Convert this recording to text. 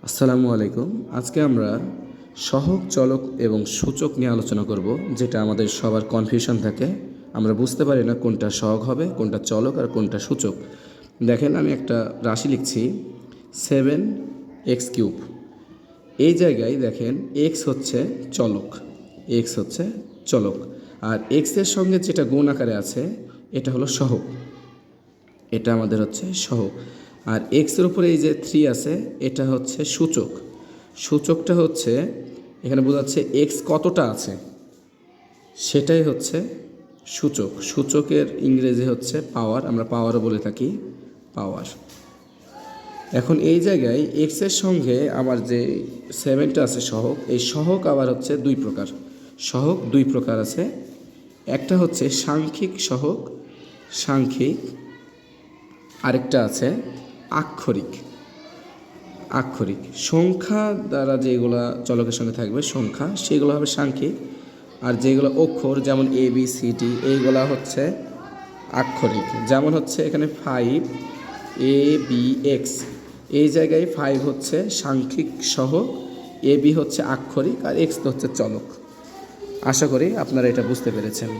আসসালামু আলাইকুম। আজকে আমরা সহগ, চলক এবং সূচক নিয়ে আলোচনা করব, যেটা আমাদের সবার কনফিউশন থাকে। আমরা বুঝতে পারি না কোনটা সহগ হবে, কোনটা চলক আর কোনটা সূচক। দেখেন, আমি একটা রাশি লিখছি 7x³ এই জায়গায় দেখেন এক্স হচ্ছে চলক, এক্স হচ্ছে চলক, আর এক্সের সঙ্গে যেটা গুণ আকারে আছে এটা হলো সহগ, এটা আমাদের হচ্ছে সহগ। আর এক্সের উপরে এই যে 3 আছে এটা হচ্ছে সূচক। সূচকটা হচ্ছে এখানে বোঝাচ্ছে এক্স কতটা আছে, সেটাই হচ্ছে সূচক। সূচকের ইংরেজি হচ্ছে পাওয়ার, আমরা পাওয়ারও বলে থাকি, পাওয়ার। এখন এই জায়গায় এক্সের সঙ্গে আমার যে 7টা আছে সহগ, এই সহগ আবার হচ্ছে দুই প্রকার। সহগ দুই প্রকার আছে, একটা হচ্ছে সাংখ্যিক সহগ, সাংখ্যিক, আরেকটা আছে আক্ষরিক। আক্ষরিক সংখ্যা দ্বারা যেগুলো চলকের সঙ্গে থাকবে সংখ্যা, সেগুলো হবে সাংখ্যিক, আর যেগুলো অক্ষর যেমন ABCD এইগুলা হচ্ছে আক্ষরিক। যেমন হচ্ছে এখানে 5ABX, এই জায়গায় 5 হচ্ছে সাংখ্যিক সহগ, AB হচ্ছে আক্ষরিক, আর X তো হচ্ছে চলক। আশা করি আপনারা এটা বুঝতে পেরেছেন।